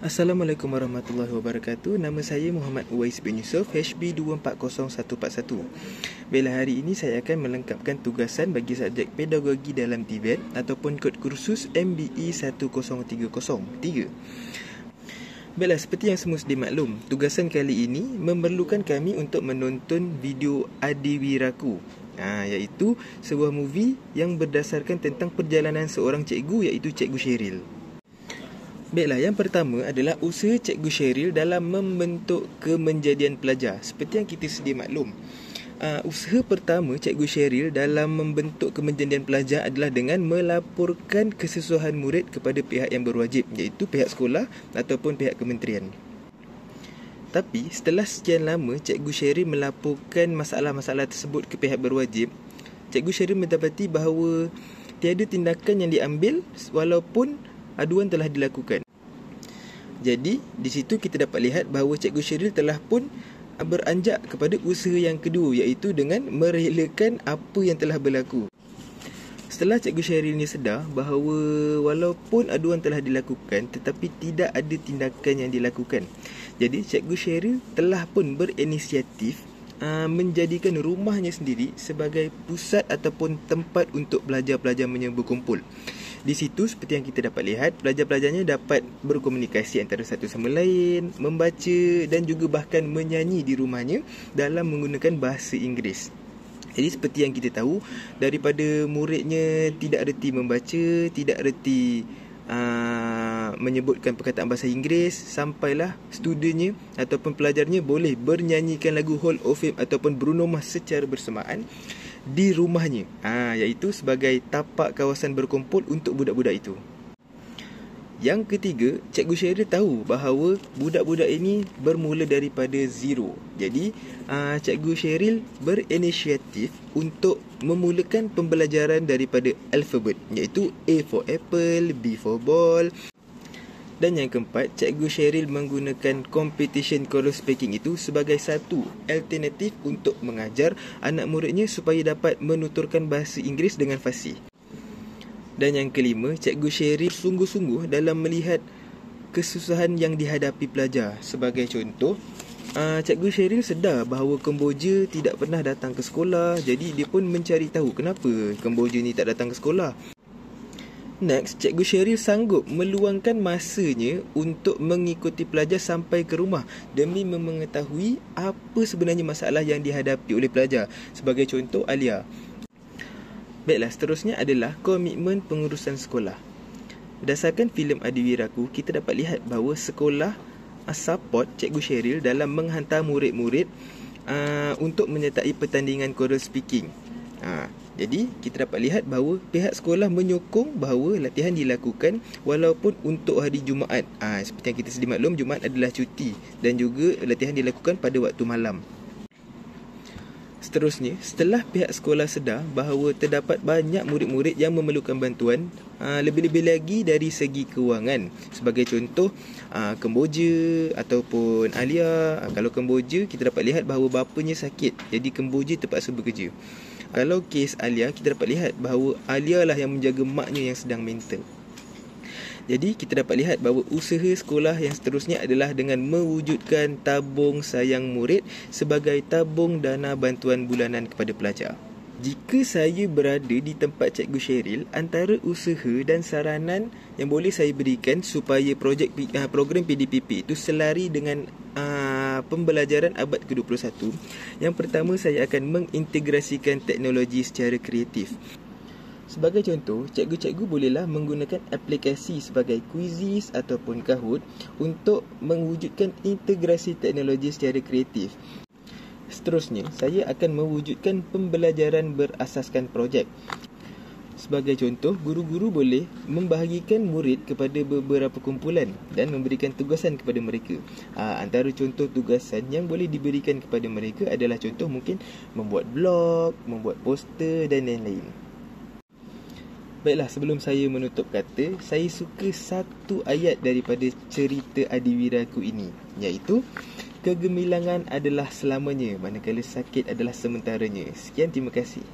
Assalamualaikum warahmatullahi wabarakatuh. Nama saya Muhammad Uwais bin Yusof, HB240141. Baiklah, hari ini saya akan melengkapkan tugasan bagi subjek pedagogi dalam TVET ataupun kod kursus MBE 10303. Baiklah, seperti yang semua sedia maklum, tugasan kali ini memerlukan kami untuk menonton video Adiwiraku, iaitu sebuah movie yang berdasarkan tentang perjalanan seorang cikgu, iaitu Cikgu Sheril. Baiklah, yang pertama adalah usaha Cikgu Sheril dalam membentuk kemenjadian pelajar. Seperti yang kita sedia maklum, usaha pertama Cikgu Sheril dalam membentuk kemenjadian pelajar adalah dengan melaporkan kesesuaian murid kepada pihak yang berwajib, iaitu pihak sekolah ataupun pihak kementerian. Tapi setelah sekian lama Cikgu Sheril melaporkan masalah-masalah tersebut ke pihak berwajib, Cikgu Sheril mendapati bahawa tiada tindakan yang diambil walaupun aduan telah dilakukan. Jadi, di situ kita dapat lihat bahawa Cikgu Sheril telah pun beranjak kepada usaha yang kedua, iaitu dengan merelakan apa yang telah berlaku. Setelah Cikgu Sheril ni sedar bahawa walaupun aduan telah dilakukan tetapi tidak ada tindakan yang dilakukan, jadi Cikgu Sheril telah pun berinisiatif menjadikan rumahnya sendiri sebagai pusat ataupun tempat untuk pelajar-pelajarnya berkumpul. Di situ, seperti yang kita dapat lihat, pelajar-pelajarnya dapat berkomunikasi antara satu sama lain, membaca dan juga bahkan menyanyi di rumahnya dalam menggunakan bahasa Inggeris. Jadi seperti yang kita tahu, daripada muridnya tidak reti membaca, tidak reti menyebutkan perkataan bahasa Inggeris, sampailah studennya ataupun pelajarnya boleh bernyanyikan lagu Hall of Fame ataupun Bruno Mars secara bersamaan di rumahnya, iaitu sebagai tapak kawasan berkumpul untuk budak-budak itu. Yang ketiga, Cikgu Sheril tahu bahawa budak-budak ini bermula daripada zero. Jadi Cikgu Sheril berinisiatif untuk memulakan pembelajaran daripada alfabet, iaitu A for apple, B for ball. Dan yang keempat, Cikgu Sheril menggunakan competition choral speaking itu sebagai satu alternatif untuk mengajar anak muridnya supaya dapat menuturkan bahasa Inggeris dengan fasih. Dan yang kelima, Cikgu Sheril sungguh-sungguh dalam melihat kesusahan yang dihadapi pelajar. Sebagai contoh, Cikgu Sheril sedar bahawa Kemboja tidak pernah datang ke sekolah, jadi dia pun mencari tahu kenapa Kemboja ni tak datang ke sekolah. Next, Cikgu Sheril sanggup meluangkan masanya untuk mengikuti pelajar sampai ke rumah demi mengetahui apa sebenarnya masalah yang dihadapi oleh pelajar. Sebagai contoh, Alia. Baiklah, seterusnya adalah komitmen pengurusan sekolah. Berdasarkan filem Adiwiraku, kita dapat lihat bahawa sekolah support Cikgu Sheril dalam menghantar murid-murid untuk menyertai pertandingan choral speaking. Jadi kita dapat lihat bahawa pihak sekolah menyokong bahawa latihan dilakukan walaupun untuk hari Jumaat. Seperti yang kita sedia maklum, Jumaat adalah cuti dan juga latihan dilakukan pada waktu malam. Seterusnya, setelah pihak sekolah sedar bahawa terdapat banyak murid-murid yang memerlukan bantuan, lebih-lebih lagi dari segi kewangan. Sebagai contoh, Kemboja ataupun Alia. Kalau Kemboja, kita dapat lihat bahawa bapanya sakit, jadi Kemboja terpaksa bekerja. Kalau kes Alia, kita dapat lihat bahawa Alia lah yang menjaga maknya yang sedang mental. Jadi kita dapat lihat bahawa usaha sekolah yang seterusnya adalah dengan mewujudkan tabung sayang murid sebagai tabung dana bantuan bulanan kepada pelajar. Jika saya berada di tempat Cikgu Sheril, antara usaha dan saranan yang boleh saya berikan supaya program PDPP itu selari dengan pembelajaran abad ke-21, yang pertama saya akan mengintegrasikan teknologi secara kreatif. Sebagai contoh, cikgu-cikgu bolehlah menggunakan aplikasi sebagai Quizizz ataupun Kahoot untuk mewujudkan integrasi teknologi secara kreatif. Seterusnya, saya akan mewujudkan pembelajaran berasaskan projek. Sebagai contoh, guru-guru boleh membahagikan murid kepada beberapa kumpulan dan memberikan tugasan kepada mereka. Antara contoh tugasan yang boleh diberikan kepada mereka adalah contoh mungkin membuat blog, membuat poster dan lain-lain. Baiklah, sebelum saya menutup kata, saya suka satu ayat daripada cerita Adiwiraku ini, iaitu kegemilangan adalah selamanya, manakala sakit adalah sementaranya. Sekian, terima kasih.